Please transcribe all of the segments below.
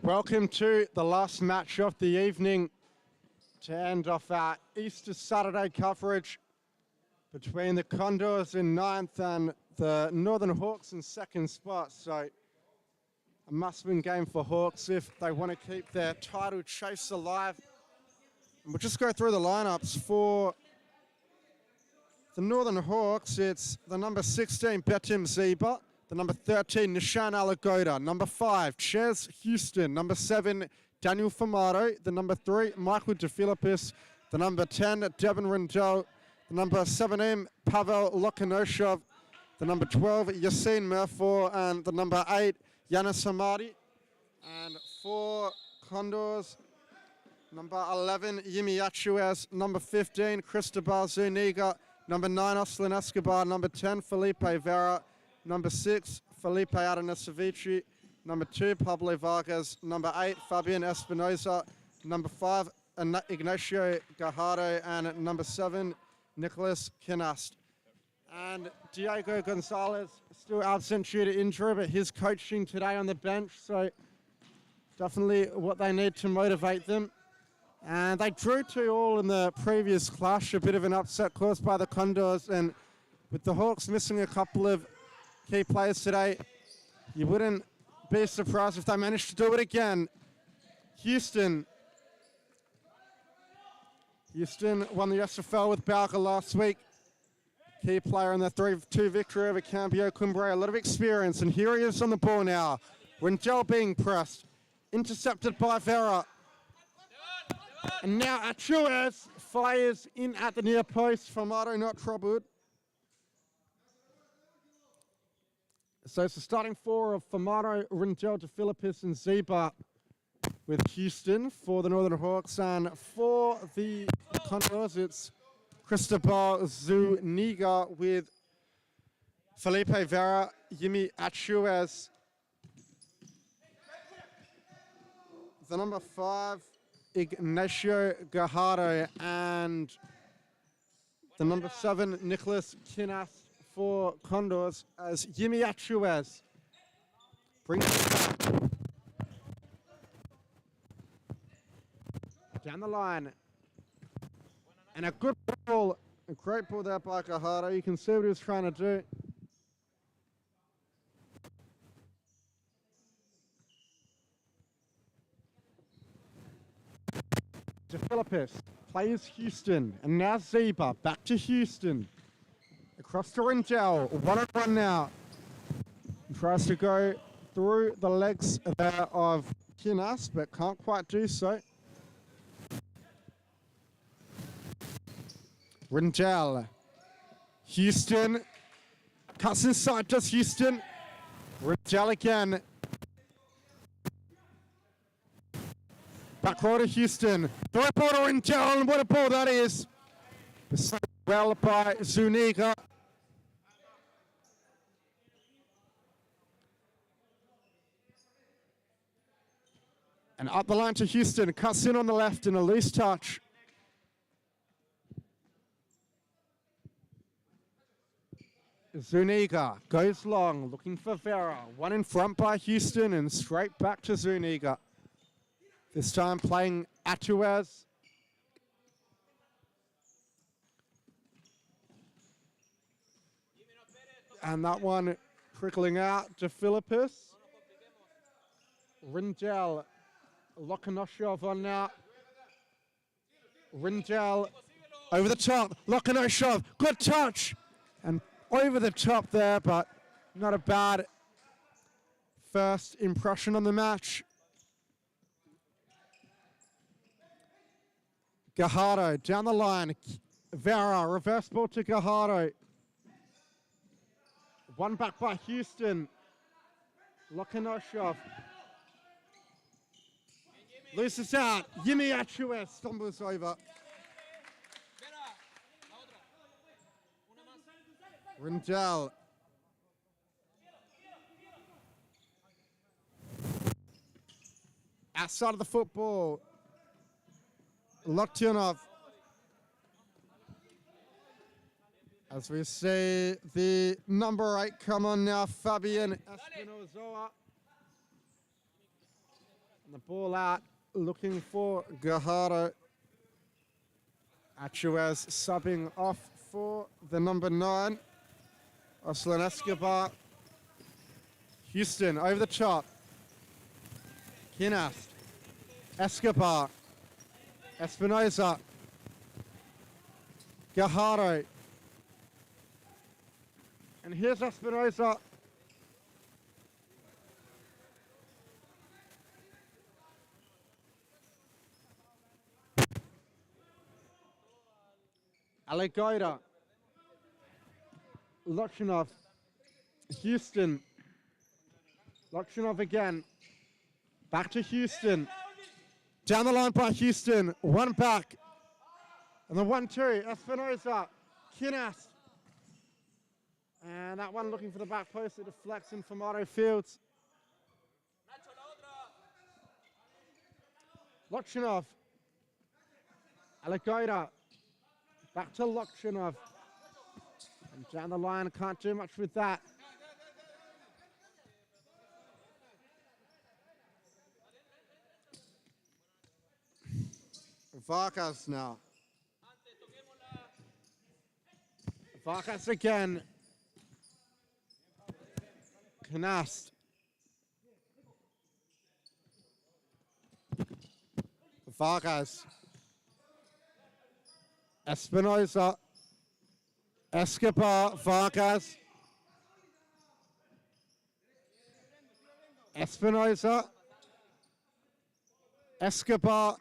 Welcome to the last match of the evening to end off our Easter Saturday coverage between the Condors in 9th and the Northern Hawks in 2nd spot. So a must-win game for Hawks if they want to keep their title chase alive. And we'll just go through the lineups for the Northern Hawks. It's the number 16, Betim Zeba. The number 13, Nishan Alagoda. Number 5, Ches Houston. Number 7, Daniel Famato. The number 3, Michael DeFilippis. The number 10, Devin Rendell. The number 17, Pavel Lokonoshov. The number 12, Yassine Murfor. And the number 8, Yanis Hamadi. And for Condors, number 11, Yimi Achuez. Number 15, Cristobal Zuniga. Number 9, Oslin Escobar. Number 10, Felipe Vera. Number 6, Felipe Adonasevici. Number 2, Pablo Vargas. Number 8, Fabian Espinoza. Number 5, Ignacio Gajardo. And number 7, Nicholas Kinast. And Diego Gonzalez still absent due to injury, but he's coaching today on the bench, so definitely what they need to motivate them. And they drew 2-2 in the previous clash, a bit of an upset caused by the Condors, and with the Hawks missing a couple of key players today, you wouldn't be surprised if they managed to do it again. Houston won the SFL with Bauga last week. Key player in the 3-2 victory over Cambio Cumbria. A lot of experience, and here he is on the ball now. Rendell being pressed, intercepted by Vera. And now Achuez fires in at the near post. Famato not troubled. So it's the starting 4 of Famato, Rendell, DeFilippis, and Zeba with Houston for the Northern Hawks. And for the Condors, it's Cristobal Zuniga with Felipe Vera, Yimi Achuez. The number 5, Ignacio Gajardo, and the number 7, Nicholas Kinast for Condors as Yimi Achuez brings it back. Down the line. And a good ball, a great ball there by Gajardo. You can see what he was trying to do. DeFilippis plays Houston, and now Zeba back to Houston. Across to Rendell, 1-on-1 now. He tries to go through the legs there of Kinas, but can't quite do so. Rendell, Houston, cuts inside, does Houston. Rendell again. Back row to Houston. Throw ball to Rendell, and what a ball that is. Well by Zuniga. And up the line to Houston, cuts in on the left in a loose touch. Zuniga goes long, looking for Vera. One in front by Houston and straight back to Zuniga. This time playing Achuez. And that one trickling out to Philippus. Rendell, Lokonoshov on now. Rendell over the top, Lokonoshov, good touch. And over the top there, but not a bad first impression on the match. Gajardo down the line. Vera, reverse ball to Gajardo. One back by Houston. Lokonoshov loses out. Yimi Achuez stumbles over. Rendell. Outside of the football. Loktionov. As we see the number 8 come on now, Fabian Espinoza. The ball out, looking for Gajardo. Achuez subbing off for the number 9. Aslan Escobar. Houston over the top. Kinast. Escobar. Espinoza. Gajardo. And here's Espinoza. Allegoida. Lochinov. Houston. Lochinov again. Back to Houston. Down the line by Houston. One back. And the 1-2. Espinoza. Kinast. And that one looking for the back post. It deflects in Formato Fields. Lochinov. Allegoida. Back to Lochinov. And down the line, can't do much with that. Vargas now. Vargas again. Knast. Vargas. Espinoza. Escobar. Vargas. Espinoza. Escobar.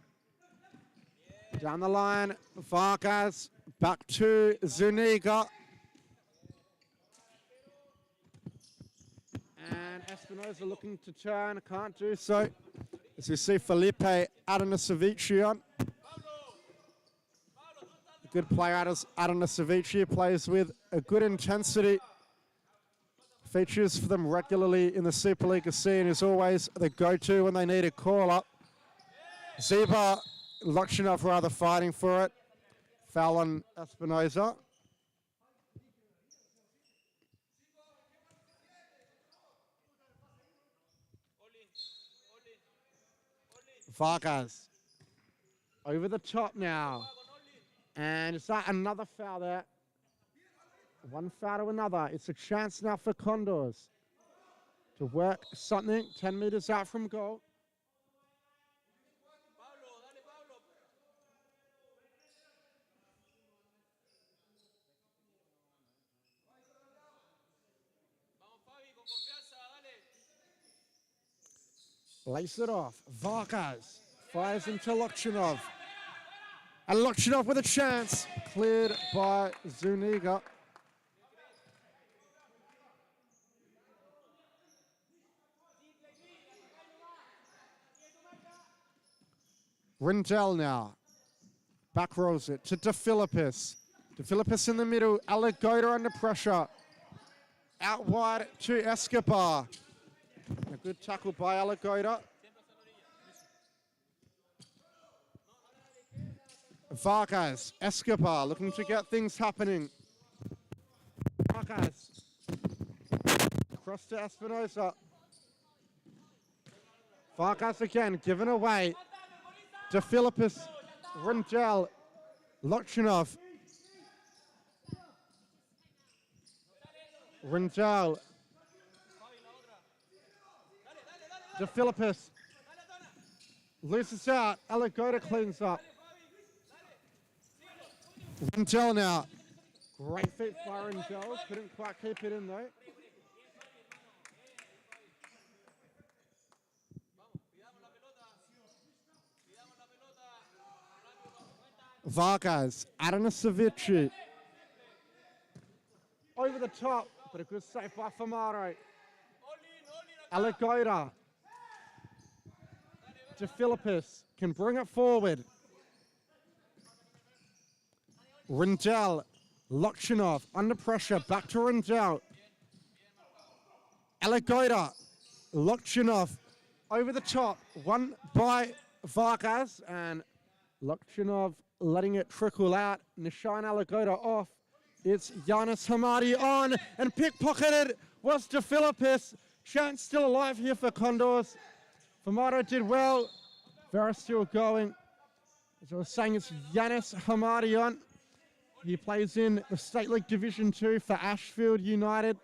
Down the line. Vargas. Back to Zuniga. And Espinoza looking to turn. Can't do so. As we see Felipe Adanasevici on. Good player Adanasevici plays with a good intensity. Features for them regularly in the Supa-Liga scene, is always the go-to when they need a call-up. Ziba, Lochinov rather fighting for it. Foul on Espinoza. Vargas. Over the top now. And is that another foul there? One foul to another. It's a chance now for Condors to work something 10 meters out from goal. Lace it off. Vargas fires into Lochinov. And Lochinov with a chance. Cleared by Zuniga. Rindell now. Back rolls it to De Philippis. De Philippis in the middle. Allegoida under pressure. Out wide to Escobar. A good tackle by Allegoida. Vargas, Escobar looking to get things happening. Vargas. Across to Espinoza. Vargas again, given away. De Philippis, Rundell, Lochinov. Rundell. De Philippis. Loses out. Allegoida cleans up. Rundell now. Great feet by Rundell. Couldn't quite keep it in though. Vargas. Adanasevici. Over the top, but a good save by Formato. Allegoida. De Philippis can bring it forward. Rundell, Lochinov under pressure, back to Rundell. Allegoida, Lochinov over the top, one by Vargas, and Lochinov letting it trickle out. Nishan Allegoida off. It's Giannis Hamadi on, and pickpocketed was De Philippis. Chance still alive here for Condors. Famato did well. Vera still going. As I was saying, it's Yanis Hamadian. He plays in the State League Division 2 for Ashfield United.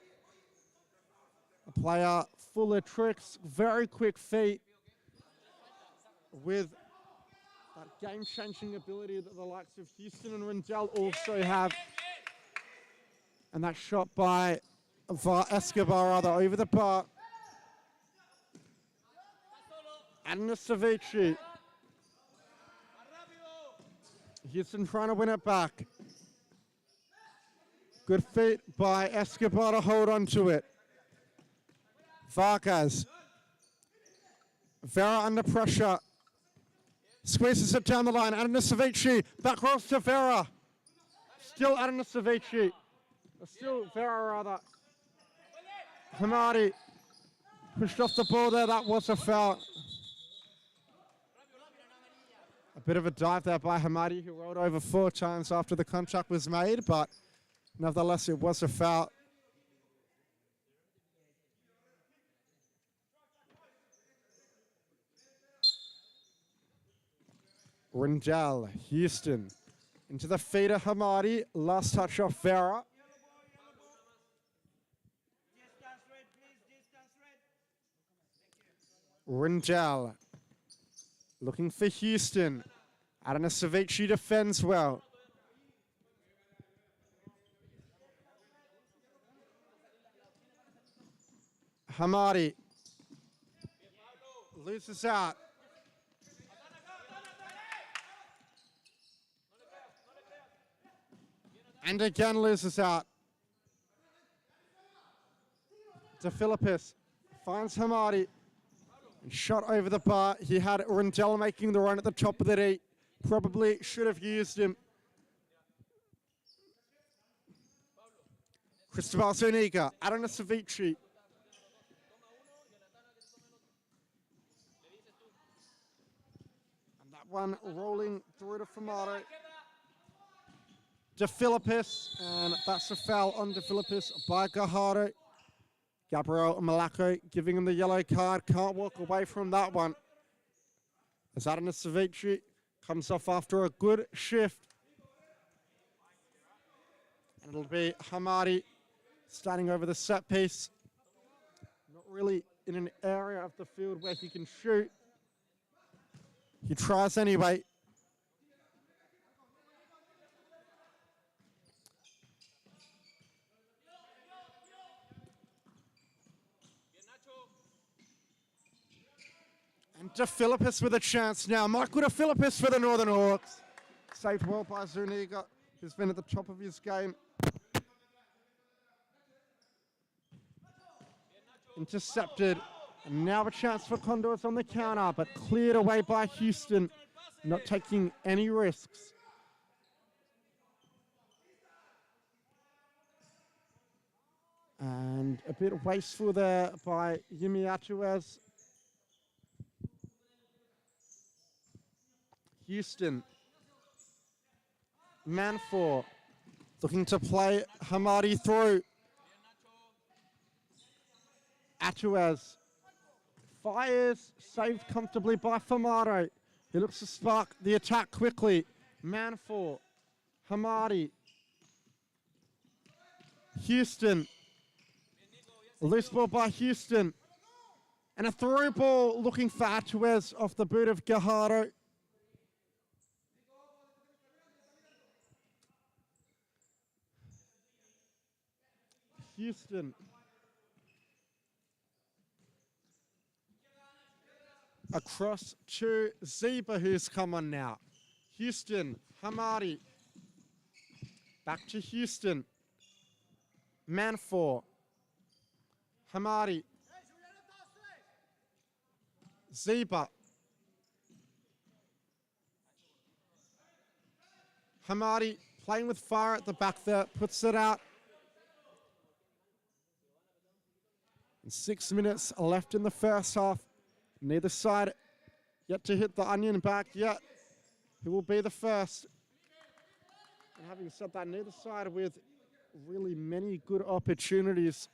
A player full of tricks, very quick feet, with that game-changing ability that the likes of Houston and Rendell also have. And that shot by Escobar over the bar. And Savici. Houston trying to win it back. Good feet by Escobar to hold on to it. Vargas. Vera under pressure. Squeezes it down the line. Savici. Back rolls to Vera. Still Savici. Still Vera, rather. Hamadi pushed off the ball there. That was a foul. A bit of a dive there by Hamadi, who rolled over 4 times after the contact was made, but nevertheless, it was a foul. Rendell, Houston, into the feeder, Hamadi. Last touch off Vera. Rendell, looking for Houston. Savici defends well. Hamadi loses out. And again loses out. De Philippis finds Hamadi. And shot over the bar. He had Rendell making the run at the top of the D. Probably should have used him. Cristobal Zuniga, Savici. And that one rolling through to Famato. De Philippis, and that's a foul on De Philippis by Gajardo. Gabriel Malaco giving him the yellow card. Can't walk away from that one. As Savici comes off after a good shift. And it'll be Hamadi standing over the set piece. Not really in an area of the field where he can shoot. He tries anyway. And De Philippis with a chance now. Michael De Philippis for the Northern Hawks. Saved well by Zuniga, who's been at the top of his game. Intercepted. And now a chance for Condors on the counter, but cleared away by Houston, not taking any risks. And a bit wasteful there by Yimi Atuez. Houston, man 4, looking to play Hamadi through. Atuez fires, saved comfortably by Famato. He looks to spark the attack quickly. Man 4, Hamadi. Houston, loose ball by Houston. And a through ball looking for Atuez off the boot of Gajardo. Houston. Across to Zeba, who's come on now. Houston, Hamadi. Back to Houston. Man 4. Hamadi. Zeba. Hamadi playing with fire at the back there, puts it out. 6 minutes left in the first half. Neither side yet to hit the onion back yet. Who will be the first? And having said that, neither side with really many good opportunities.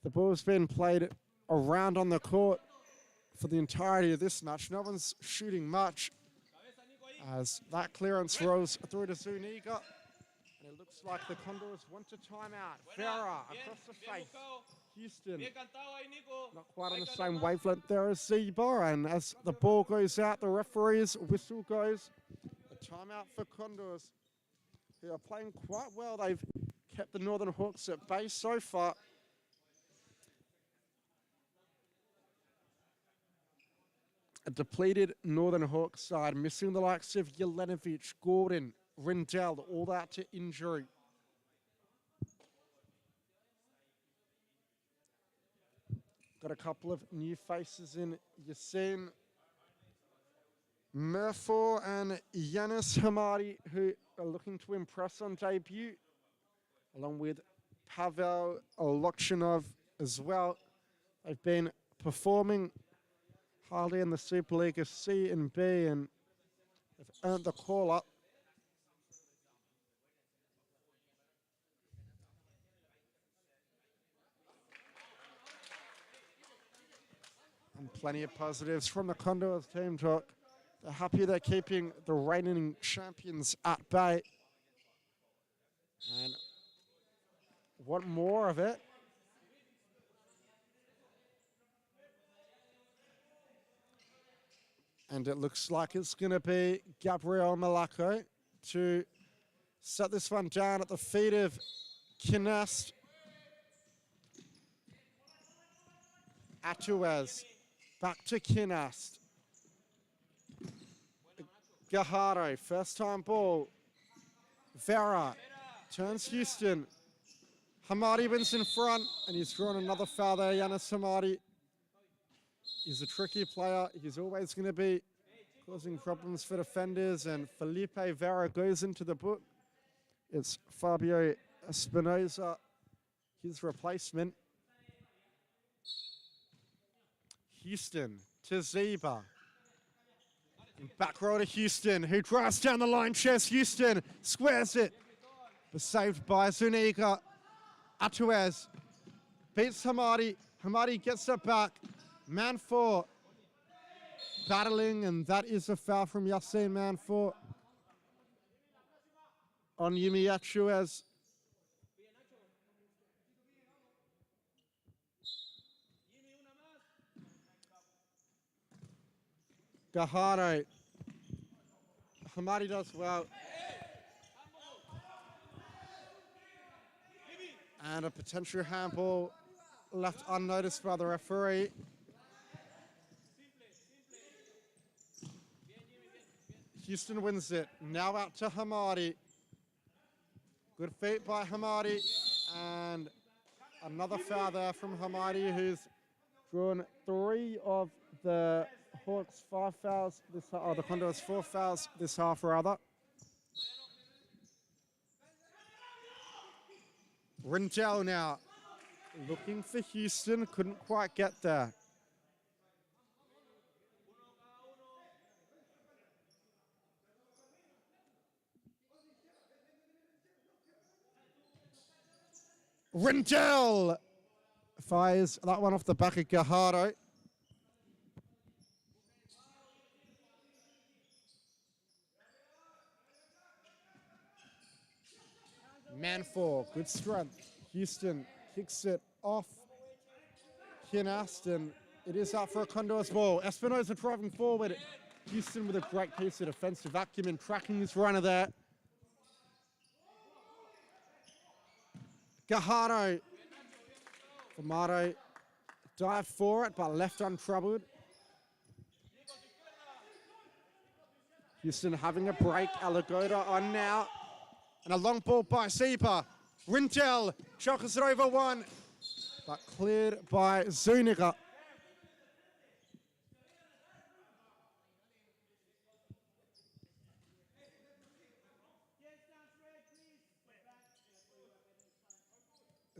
The ball's been played around on the court for the entirety of this match. No one's shooting much as that clearance rolls through to Zuniga. And it looks like the Condors want a timeout. Farah across the face. Houston not quite on the same wavelength there as Zeba. And as the ball goes out, the referee's whistle goes. A timeout for Condors, who are playing quite well. They've kept the Northern Hawks at bay so far. A depleted Northern Hawks side, missing the likes of Jelenovic, Gordon, Rindell, all that to injury. Got a couple of new faces in Yasin Murfor and Yanis Hamadi, who are looking to impress on debut, along with Pavel Lokchinov as well. They've been performing highly in the Supa-Liga C and B, and they've earned the call-up. And plenty of positives from the Condors team talk. They're happy they're keeping the reigning champions at bay and want more of it. And it looks like it's going to be Gabriel Malaco to set this one down at the feet of Kinast. Atuez back to Kinast. Gajardo, first time ball. Vera turns Houston. Hamadi wins in front, and he's drawn another foul there. Yanis Hamadi. He's a tricky player. He's always going to be causing problems for defenders, and Felipe Vera goes into the book. It's Fabio Espinosa, his replacement. Houston to Zeba. Back row to Houston, who drives down the line. Chess Houston squares it, but saved by Zuniga. Atuez beats Hamadi. Hamadi gets it back. Manfor battling, and that is a foul from Yassine Manfor on Yumi Atuez. Gajardo. Hamadi does well. And a potential handball left unnoticed by the referee. Houston wins it. Now out to Hamadi. Good feet by Hamadi. And another foul there from Hamadi, who's drawn 3 of the Hawks 5 fouls, the Condors 4 fouls this half rather. Rindell now looking for Houston, couldn't quite get there. Rindell fires that one off the back of Gajardo. Manfor, good strength. Houston kicks it off Kinast, and it is out for a Condors ball. Espinosa driving forward. Houston with a great piece of defensive acumen, tracking his runner there. Gajardo. Famato dived for it, but left untroubled. Houston having a break. Alagoda on now. And a long ball by Zeba. Rindell chuckles it over one, but cleared by Zuniga.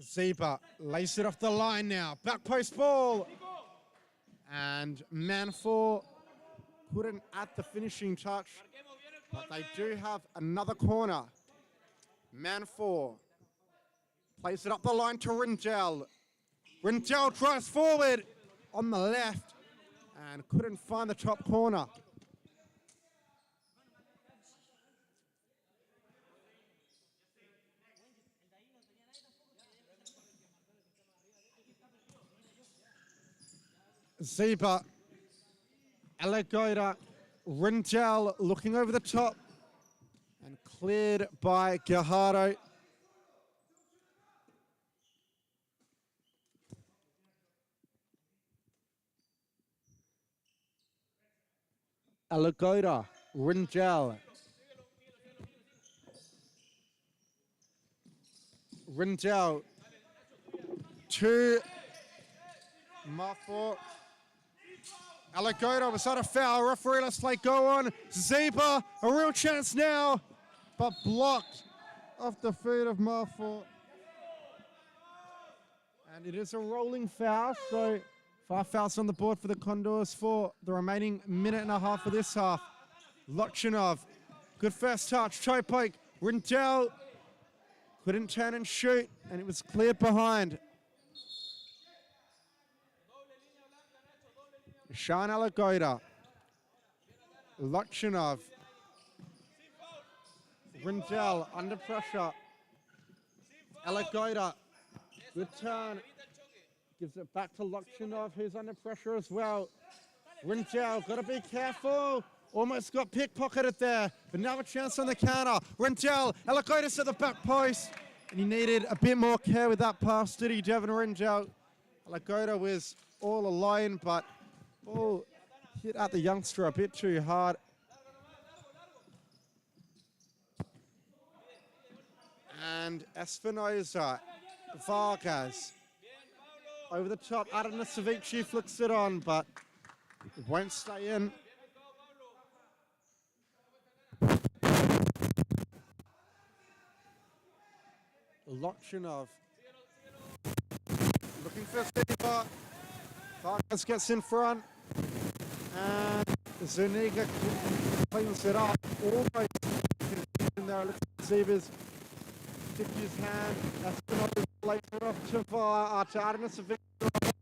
Zeba lays it off the line now. Back post ball. And Manfor couldn't add the finishing touch, but they do have another corner. Manfor plays it up the line to Rindell. Rindell drives forward on the left, and couldn't find the top corner. Zeba, Alagoda, Rindell looking over the top and cleared by Gajardo. Alagoda, Rindell. Rindell to Marfort. Alagoda, was that a foul? Referee, let's play go on. Zeba, a real chance now, but blocked off the feet of Marfort. And it is a rolling foul, so 5 fouls on the board for the Condors for the remaining minute and a half of this half. Lochinov, good first touch, toe poke. Rindell couldn't turn and shoot, and it was cleared behind. Sean Alagoda, Lochinov, Rindell under pressure. Alagoda, good turn, gives it back to Lochinov, who's under pressure as well. Rindell, got to be careful. Almost got pickpocketed there, but now a chance on the counter. Rindell, Alagoda's at the back post, and he needed a bit more care with that pass, did he, Devin Rindell? Alagoda was all alone, but ball hit at the youngster a bit too hard. And Espinosa, Vargas, over the top. Adanasevici flicks it on, but it won't stay in. Lochinov looking for Zeba. Vargas gets in front, and Zuniga cleans it up. Almost in there. Looks like Zeba's tipped his hand. Espinosa plays it off to Adanasevici.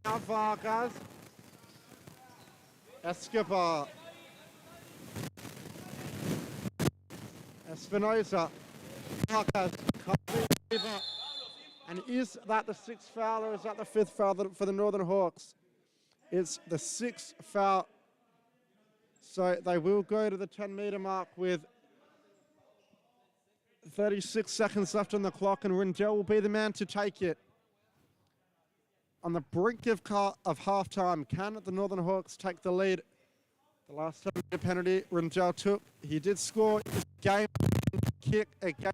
Now Vargas. Escobar. Espinosa. Vargas. And is that the 6th foul, or is that the 5th foul for the Northern Hawks? It's the 6th foul. So they will go to the 10-meter mark with 36 seconds left on the clock, and Rindell will be the man to take it. On the brink of halftime, can the Northern Hawks take the lead? The last time the penalty Rindell took, he did score his game kick again.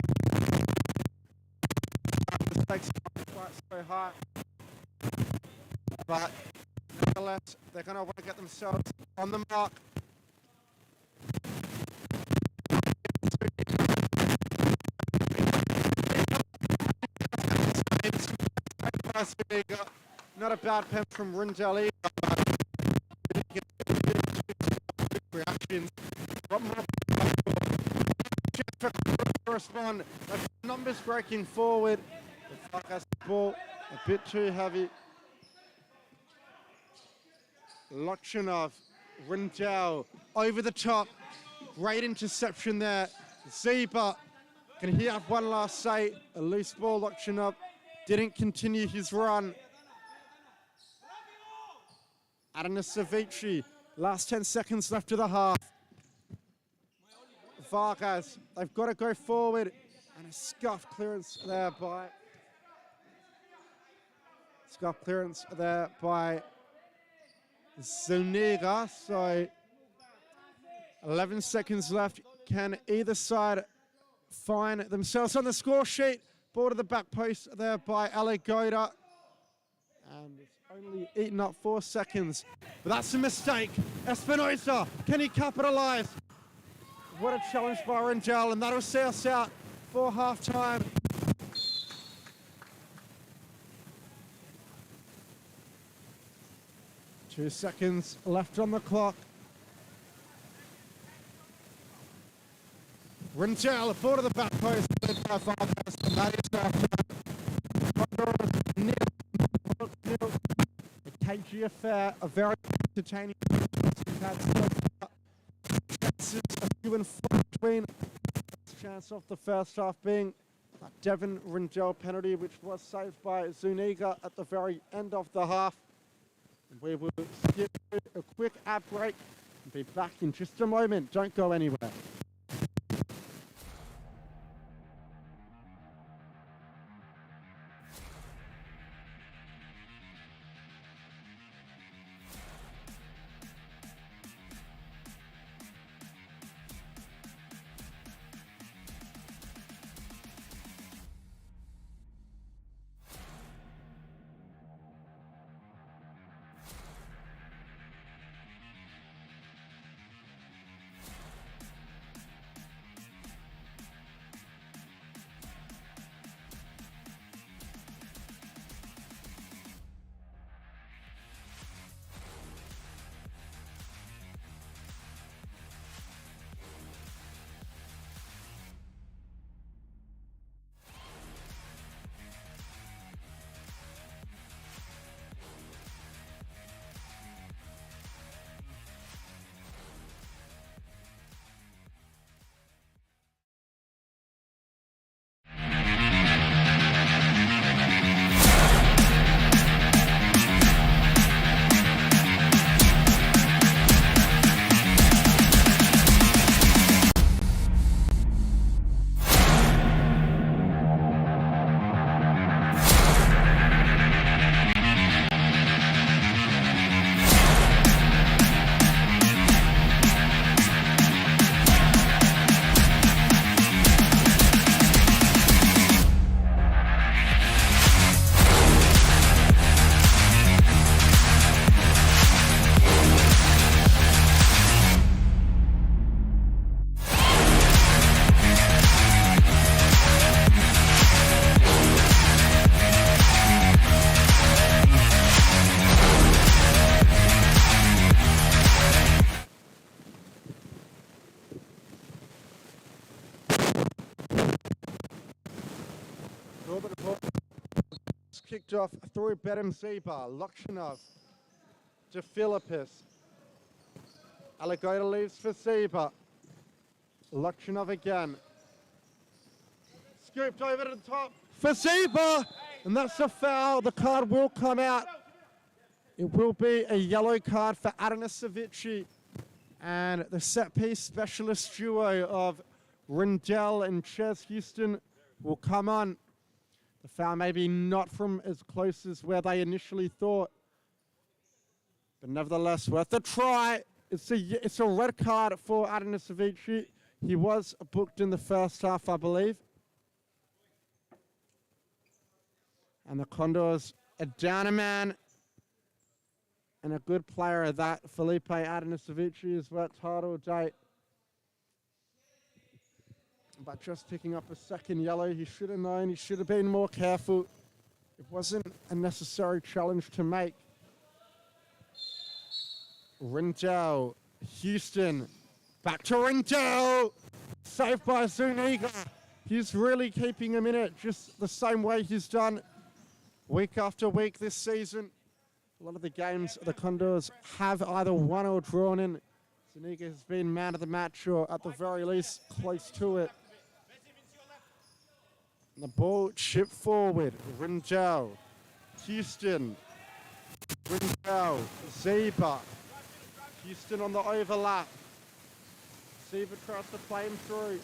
Mistakes quite so high, but nonetheless, they're going to want to get themselves on the mark. Not a bad pen from Rindell either, but reactions. What more to respond? That's numbers breaking forward. The Vargas ball a bit too heavy. Lochinov, Rindell over the top. Great interception there. Zeba, can he have one last say? A loose ball, Lochinov didn't continue his run. Adanasevici, last 10 seconds left of the half. Vargas, they've got to go forward, and a scuff clearance there by Zuniga. So 11 seconds left. Can either side find themselves on the score sheet? Ball to the back post there by Alagoda. And it's only eaten up 4 seconds. But that's a mistake. Espinosa, can he capitalize? What a challenge by Rindell, and that'll see us out for halftime. Two seconds left on the clock. Rindell, ball to the back post, led by Vargas, and that is halftime. Condors nil. A cagey affair, a very entertaining Chances a few and far between. Chance of the first half being a Devon Rindell penalty, which was saved by Zuniga at the very end of the half. And we will skip a quick ad break and be back in just a moment. Don't go anywhere. Kicked off through Bedham Zeba, Lokshanov to Philippus. Alligator leaves for Zeba. Lokshanov again. Scooped over to the top for Zeba, and that's a foul. The card will come out. It will be a yellow card for Adanasevici, and the set-piece specialist duo of Rindell and Ches Houston will come on. The foul maybe not from as close as where they initially thought, but nevertheless worth a try. It's a red card for Adanasevici. He was booked in the first half, I believe. And the Condors are down a man. And a good player of that, Felipe Adanasevici, is what title date. But just picking up a second yellow, he should have known, he should have been more careful. It wasn't a necessary challenge to make. Rindell, Houston, back to Rindell, saved by Zuniga. He's really keeping him in it, just the same way he's done week after week this season. A lot of the games the Condors have either won or drawn in. Zuniga has been man of the match, or at the very least, close to it. The ball chipped forward. Rindell, Houston, Rindell, Zeba. Houston on the overlap. Zeba tries to play him through.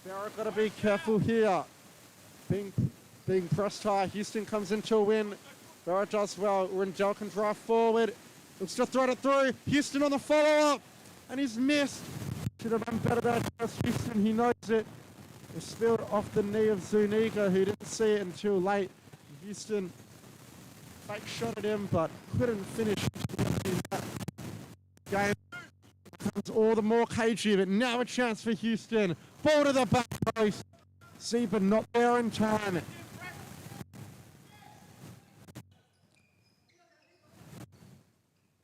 Barra got to be careful here. Being pressed high. Houston comes into a win. Barra does well. Rindell can drive forward. Looks to throw it through. Houston on the follow-up. And he's missed. Should have done better than Houston. He knows it. It spilled off the knee of Zuniga, who didn't see it until late. Houston fake shot at him, but couldn't finish. That game becomes all the more cagey, but now a chance for Houston. Ball to the back post. Zeba not there in time.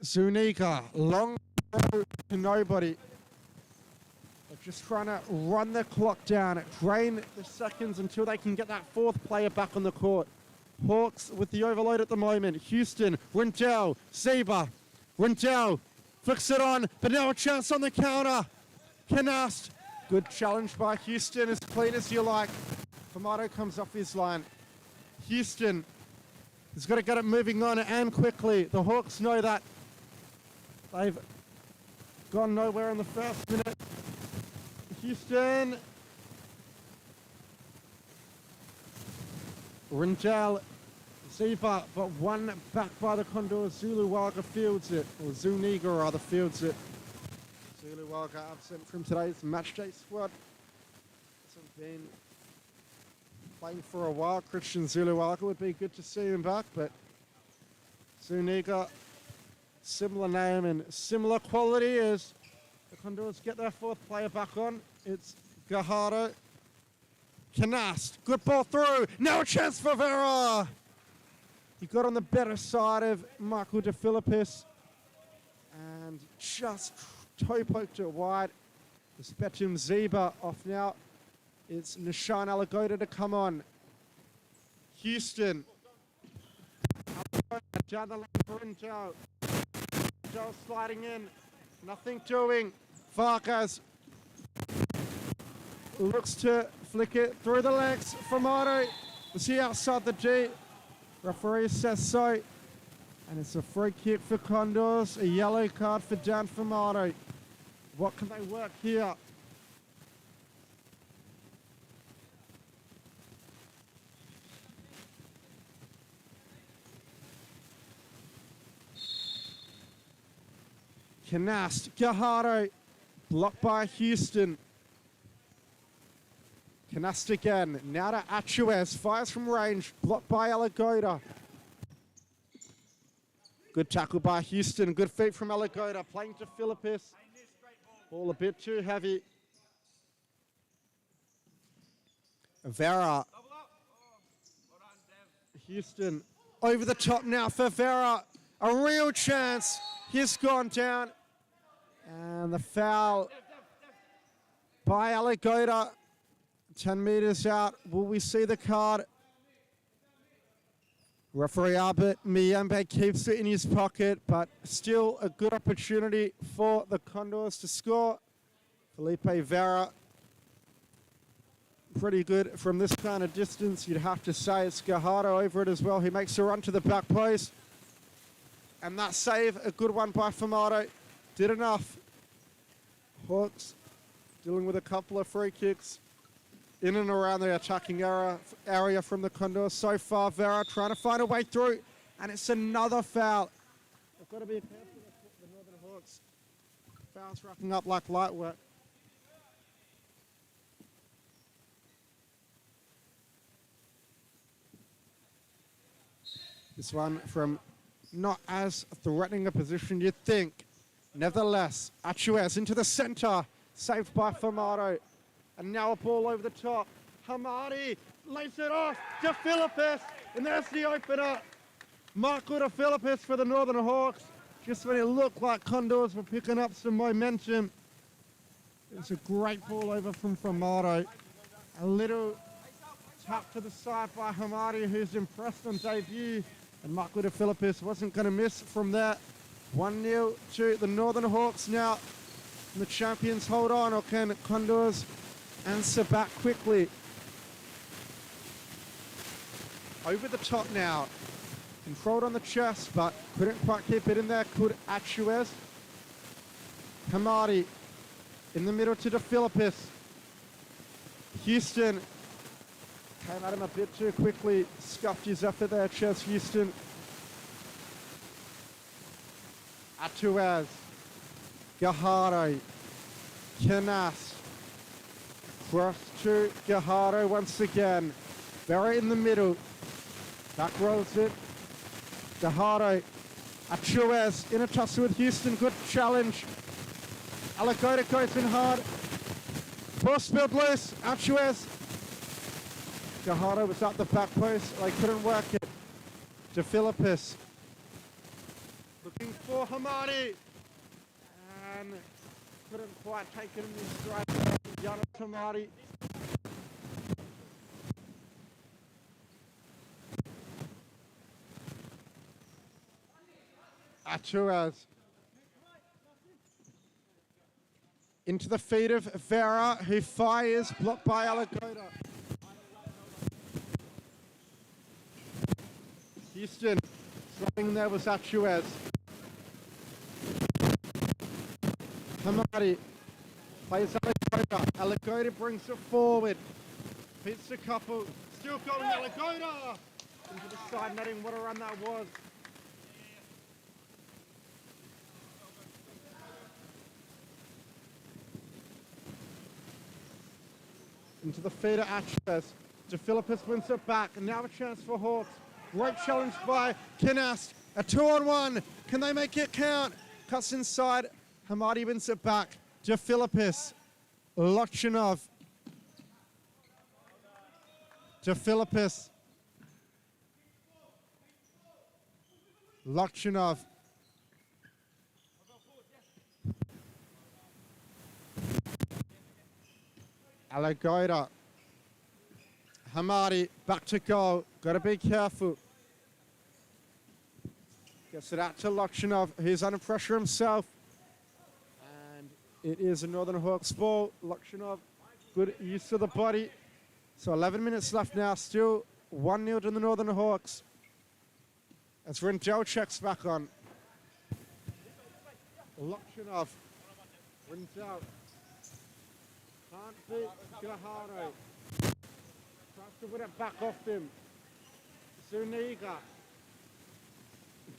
Zuniga, long throw to nobody. They're just trying to run the clock down, drain the seconds until they can get that fourth player back on the court. Hawks with the overload at the moment. Houston, Rindell, Zeba. Rindell Flicks it on, but now a chance on the counter. Canast. Good challenge by Houston, as clean as you like. Famato comes off his line. Houston has got to get it moving on and quickly. The Hawks know that. They've gone nowhere in the first minute. Houston. Rindell, Ziva, but one back by the Condors. Supa-Liga fields it, or Zuniga rather fields it. Supa-Liga absent from today's matchday squad. Hasn't been playing for a while. Christian Supa-Liga would be good to see him back, but Zuniga, similar name and similar quality as the Condors get their fourth player back on. It's Gajardo. Canast, good ball through. Now a chance for Vera. He got on the better side of Michael De Philippis and just toe poked it wide. The Spetum Zeba off now. It's Nishan Alagoda to come on. Houston. Down the lane for Intel. Intel sliding in. Nothing doing. Vargas looks to flick it through the legs. Famato. Was he outside the D? Referee says so. And it's a free kick for Condors. A yellow card for Dan Famato. What can they work here? Canast, Gajardo, blocked by Houston. Canast again, now to Achuez, fires from range, blocked by Alagoda. Good tackle by Houston, good feet from Alagoda, playing to Philippis. Ball a bit too heavy. Vera. Houston over the top now for Vera. A real chance. He's gone down. And the foul by Alagoda. 10 meters out. Will we see the card? Referee Albert Miyembe keeps it in his pocket, but still a good opportunity for the Condors to score. Felipe Vera, pretty good from this kind of distance. You'd have to say it's Gajardo over it as well. He makes a run to the back post. And that save, a good one by Famato. Did enough. Hawks dealing with a couple of free kicks in and around the attacking area from the Condors. So far, Vera trying to find a way through, and it's another foul. They've got to be careful with the Northern Hawks. Fouls racking up like light work. This one from not as threatening a position you'd think. Nevertheless, Achuez into the center, saved by Famato. And now a ball over the top. Hamadi lays it off. De Philippis, and there's the opener. Michael De Philippis for the Northern Hawks. Just when it looked like Condors were picking up some momentum. It's a great ball over from Famato. A little tap to the side by Hamadi, who's impressed on debut. And Michael De Philippis wasn't going to miss from there. 1-0 to the Northern Hawks now. And the champions hold on, or can Condors answer back quickly? Over the top now. Controlled on the chest, but couldn't quite keep it in there. Could Achuez. Hamadi in the middle to De Philippis. Houston came at him a bit too quickly. Scuffed his effort there, Ches Houston. Achuez. Gajardo. Canast. Cross to Gajardo once again. Very in the middle. Back rolls it. Gajardo. Achuez in a tussle with Houston. Good challenge. Alagoda goes in hard. Ball spilled loose. Achuez. Gajardo was up the back post. They couldn't work it. De Philippis. Looking for Hamadi. And couldn't quite take it in his stride. Yana Hamadi. Achuez. Into the feet of Vera, who fires, blocked by Alagoda. Houston, throwing there was Achuez. Hamadi plays Alagoda. Alagoda brings it forward. Beats a couple. Still going Alagoda! Into the side netting, what a run that was. Into the feet of Achuez. DeFilippis wins it back, and now a chance for Hawks. Great challenge by Kinast. A 2-on-1. Can they make it count? Cuts inside. Hamadi wins it back. DeFilippis. Lokchinov. DeFilippis. Lokchinov. Alagoda. Hamadi back to goal. Got to be careful. Gets it out to Lokchinov. He's under pressure himself. And it is a Northern Hawks ball. Lokchinov, good use of the body. So 11 minutes left now. Still 1-0 to the Northern Hawks. As Rendell checks back on. Lokchinov. Rendell. Can't beat Gaharo. Tries to win it back off him. Zuniga.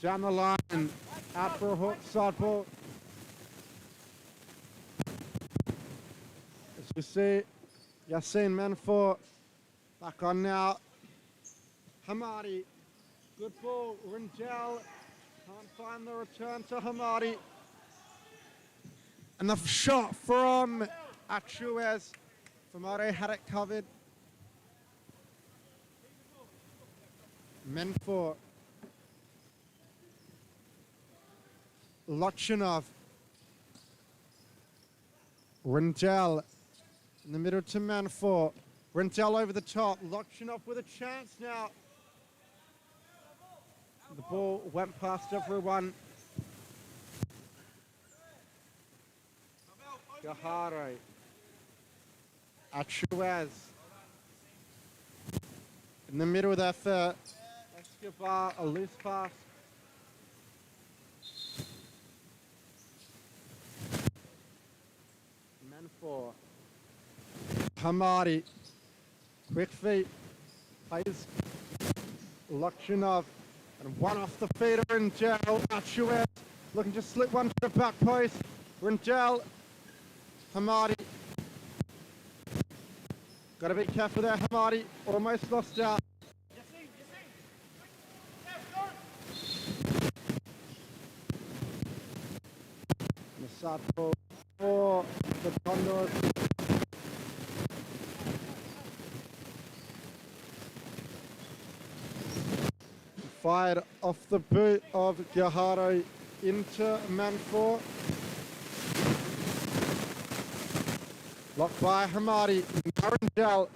Down the line. Out for a Hawk side ball. As you see, Yassine Menfor back on now. Hamadi. Good ball. Rendell. Can't find the return to Hamadi. And the shot from Achuez. Famare had it covered. Menfor. Lokchinov. Rendell in the middle to Menfor. Rendell over the top. Lokchinov with a chance now. The ball went past everyone. Gaharo. Achuez. In the middle there for Escobar, a loose pass. Menfor. Hamadi. Quick feet. Plays Lokchinov. And one off the feet of Rendell. Achuez looking to slip one to the back post. Rendell. Hamadi. Got to be careful there, Hamadi. Almost lost out. The side ball for the Condors. Fired off the boot of Gaharo into Menfor. Blocked by Hamadi. Rendell.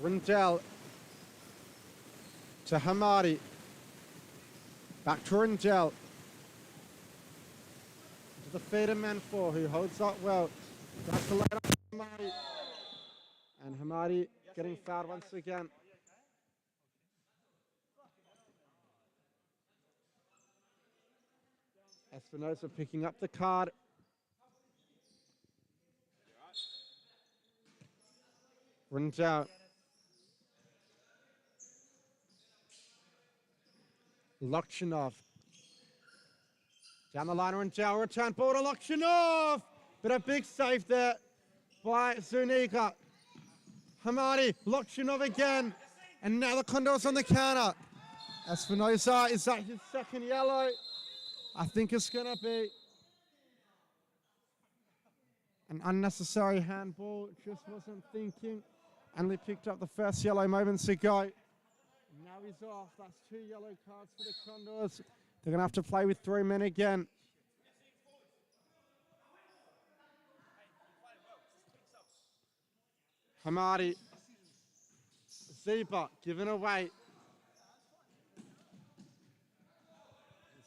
Rendell to Hamadi. Back to Rendell. To the feet of Menfor, who holds up well. That's the late up Hamadi. And Hamadi getting fouled once again. Espinosa picking up the card. Rendell. Lokchinov. Down the line, Rendell. Return ball to Lokchinov. But a big save there by Zuniga. Hamadi. Lokchinov again. And now the Condors on the counter. Espinosa, is that his second yellow? I think it's going to be an unnecessary handball. Just wasn't thinking. Only picked up the first yellow moments ago. Now he's off. That's 2 yellow cards for the Condors. They're going to have to play with 3 men again. Hamadi. Zeba giving away.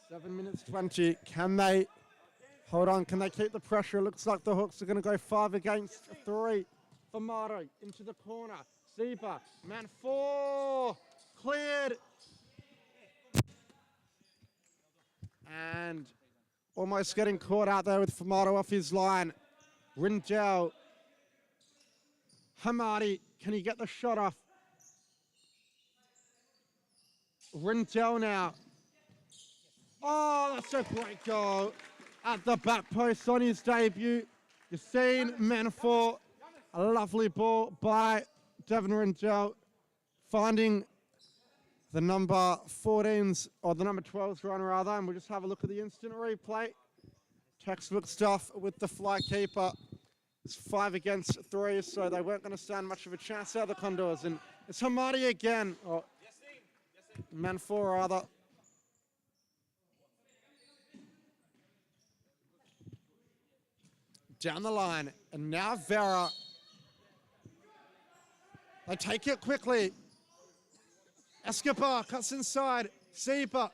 7 minutes 20. Can they hold on? Can they keep the pressure? It looks like the Hawks are going to go 5 against 3. Famato into the corner. Zeba, man 4. Cleared. And almost getting caught out there with Famato off his line. Rindell. Hamadi, can he get the shot off? Rindell now. Oh, that's a great goal at the back post on his debut. Yassine Manafort, a lovely ball by Devin Rindell, finding the number 14's, or the number 12's run rather, and we'll just have a look at the instant replay. Textbook stuff with the fly keeper. It's 5 against 3, so they weren't going to stand much of a chance out of the Condors. And it's Hamadi again, or Manafort rather. Down the line, and now Vera. They take it quickly. Escobar cuts inside. Zeba.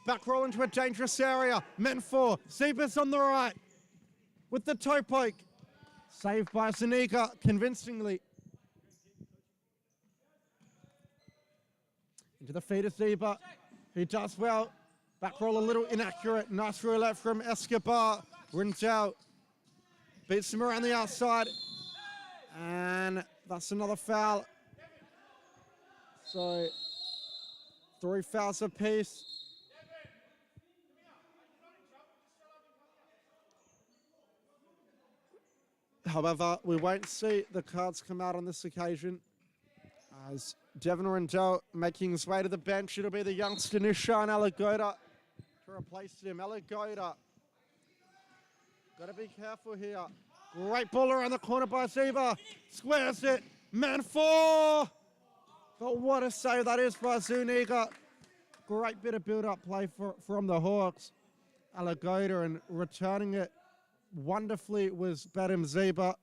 Back roll into a dangerous area. Menfor. Zeba's on the right. With the toe poke. Saved by Zuniga convincingly. Into the feet of Zeba. He does well. Back roll a little inaccurate. Nice roulette from Escobar. Rindell beats him around the outside. And that's another foul. So 3 fouls apiece. However, we won't see the cards come out on this occasion. As Devin Rindell making his way to the bench, it'll be the youngster Nishan Alagoda to replace him. Alagoda. Got to be careful here. Great ball around the corner by Zeba. Squares it. Man 4. But what a save that is by Zuniga. Great bit of build-up play from the Hawks. Alagoda, and returning it wonderfully was Badim Zeba.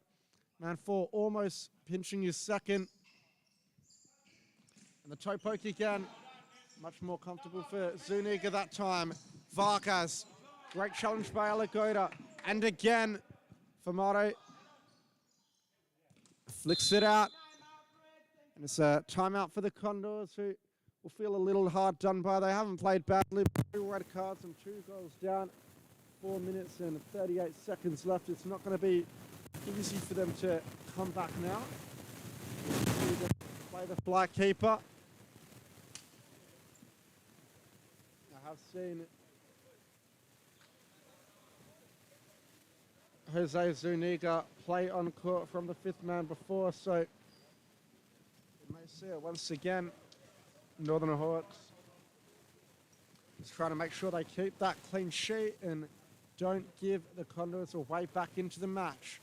Man 4 almost pinching his second. And the toe poke again. Much more comfortable for Zuniga that time. Vargas. Great challenge by Alagoda. And again, Famato flicks it out. And it's a timeout for the Condors, who will feel a little hard done by. They haven't played badly. 2 red cards and 2 goals down. 4 minutes and 38 seconds left. It's not going to be easy for them to come back now. Play the fly keeper. I have seen Jose Zuniga play on court from the 5th man before, so you may see it once again. Northern Hawks just trying to make sure they keep that clean sheet and don't give the Condors a way back into the match.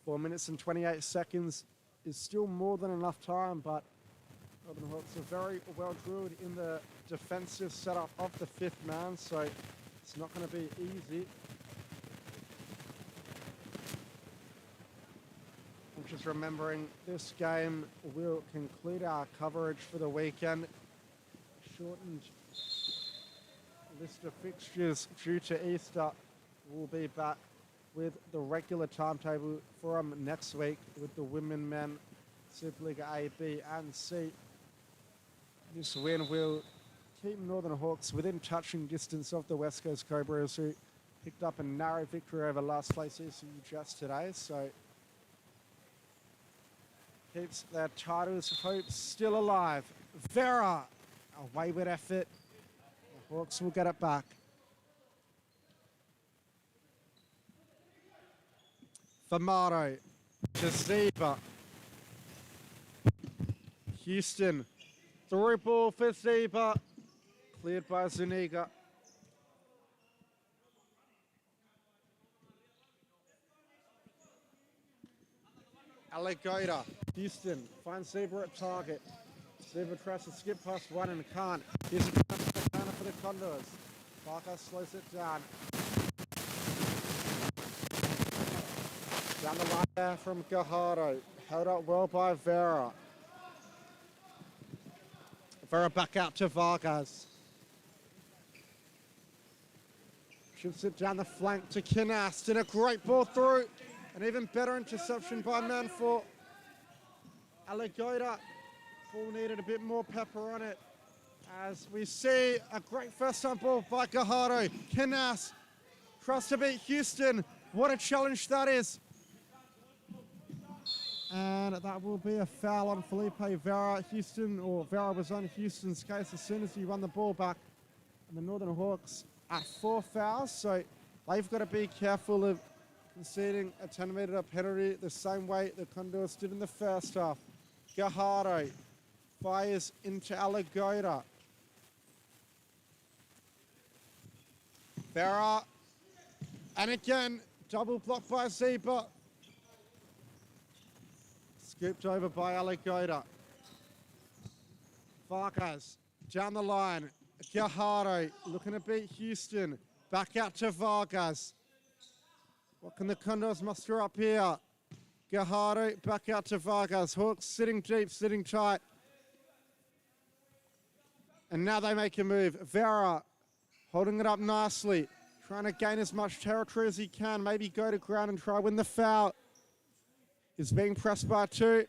Four minutes and 28 seconds is still more than enough time, but Northern Hawks are very well drilled in the defensive setup of the 5th man, so it's not going to be easy. I'm just remembering this game will conclude our coverage for the weekend. Shortened list of fixtures due to Easter. We'll be back with the regular timetable from next week with the women, men, Supa-Liga A, B and C. This win will keep Northern Hawks within touching distance of the West Coast Cobras, who picked up a narrow victory over last place ECU just today. So keeps their titles hopes still alive. Vera, a wayward effort. The Hawks will get it back. Famato to Zeba. Houston. Through ball for Zeba. Cleared by Zuniga. Alagoda. Houston finds Zeba at target. Zeba tries to skip past one and can't. Here's a chance for the Condors. Parker slows it down. Down the line there from Gajardo. Held up well by Vera. Vera back out to Vargas. Shoots it down the flank to Kinast, and a great ball through. An even better interception by Manfor. Aligoda. Ball needed a bit more pepper on it. As we see a great first time ball by Gajardo. Kinast tries to beat Houston. What a challenge that is. And that will be a foul on Felipe Vera. Vera was on Houston's case as soon as he won the ball back. And the Northern Hawks at 4 fouls, so they've got to be careful of conceding a 10-metre penalty the same way the Condors did in the first half. Gajardo fires into Aligoda. Vera, and again, double block by Zeba. Scooped over by Aligoda. Vargas down the line. Gajardo looking to beat Houston. Back out to Vargas. What can the Condors muster up here? Gajardo back out to Vargas. Hawks sitting deep, sitting tight. And now they make a move. Vera holding it up nicely. Trying to gain as much territory as he can. Maybe go to ground and try win the foul. Is being pressed by 2.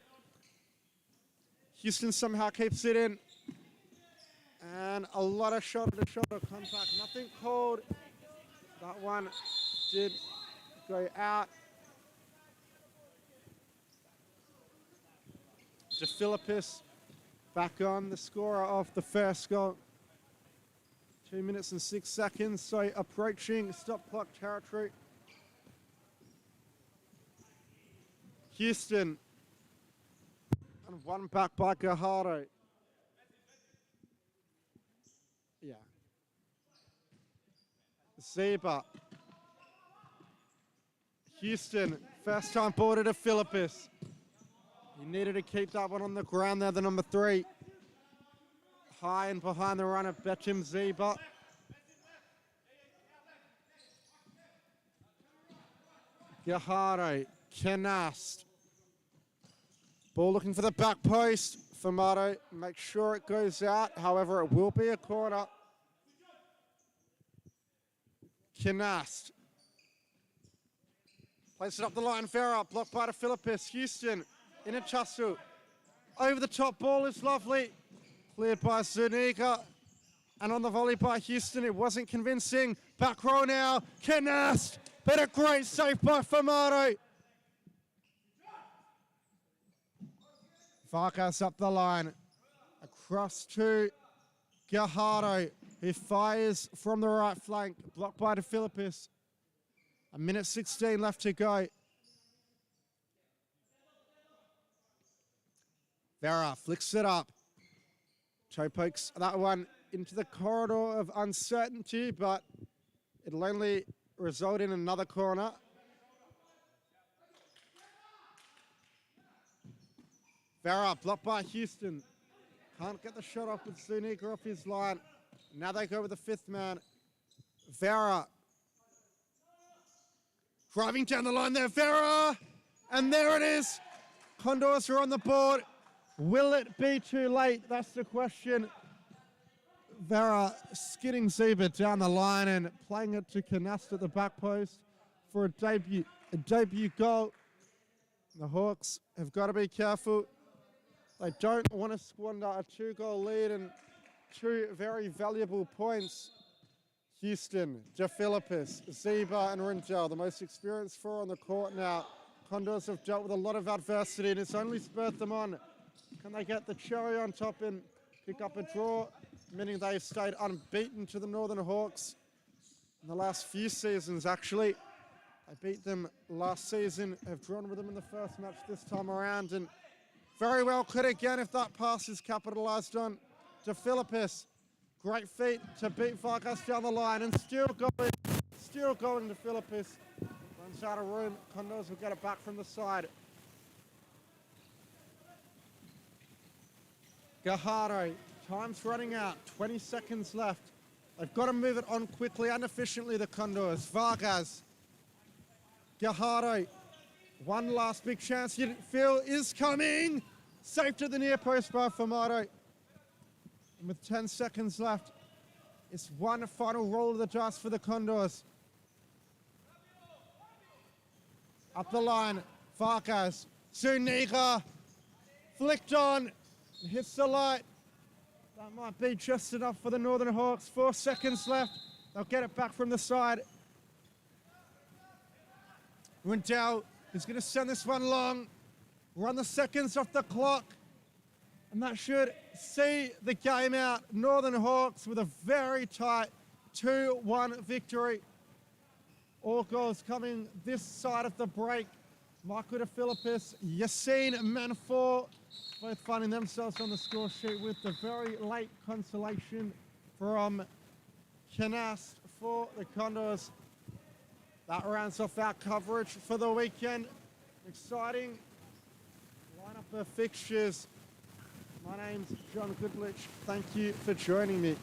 Houston somehow keeps it in. And a lot of shoulder-to-shoulder contact. Nothing called. That one did go out. DeFilippis back on, the scorer of the first goal. 2 minutes and 6 seconds, so approaching stop clock territory. Houston. And one back by Gajardo. Yeah. Zeba. Houston, first time ball to Philippus. He needed to keep that one on the ground there, the number 3. High and behind the runner, Betim Zeba. Gajardo, Canast. Ball looking for the back post. Famato, make sure it goes out. However, it will be a corner. Kinast. Places it up the line. Vera, blocked by Philippus. Houston, in a tussle. Over the top ball is lovely. Cleared by Zuniga. And on the volley by Houston, it wasn't convincing. Back row now. Kinast. But a great save by Famato. Vargas up the line, across to Gajardo, who fires from the right flank, blocked by DeFilippis. 1:16 left to go. Vera flicks it up. Toe pokes that one into the corridor of uncertainty, but it'll only result in another corner. Vera blocked by Houston. Can't get the shot off with Zuniga off his line. Now they go with the 5th man. Vera. Driving down the line there, Vera! And there it is. Condors are on the board. Will it be too late? That's the question. Vera skidding Zeba down the line and playing it to Canasta at the back post for a debut goal. The Hawks have got to be careful. They don't want to squander a 2-goal lead and 2 very valuable points. Houston, DeFilippis, Zeba and Rindell, the most experienced 4 on the court now. Condors have dealt with a lot of adversity and it's only spurred them on. Can they get the cherry on top and pick up a draw? Meaning they've stayed unbeaten to the Northern Hawks in the last few seasons, actually. They beat them last season, have drawn with them in the first match this time around, and very well could again if that pass is capitalised on. DeFilippis, great feat to beat Vargas down the line and still going to Philippus. Runs out of room, Condors will get it back from the side. Gajardo, time's running out, 20 seconds left. They've got to move it on quickly and efficiently, the Condors. Vargas, Gajardo, One last big chance you feel is coming. Saved to the near post by Formato. And with 10 seconds left, it's one final roll of the dice for the Condors. Up the line, Farkas, Zuniga, flicked on, hits the light. That might be just enough for the Northern Hawks. 4 seconds left. They'll get it back from the side. Rundell is going to send this one long. Run the seconds off the clock. And that should see the game out. Northern Hawks with a very tight 2-1 victory. All goals coming this side of the break. Michael DeFilippis, Yassine Manfor, both finding themselves on the score sheet with the very late consolation from Canast for the Condors. That rounds off our coverage for the weekend. Exciting lineup of fixtures. My name's John Goodrich. Thank you for joining me.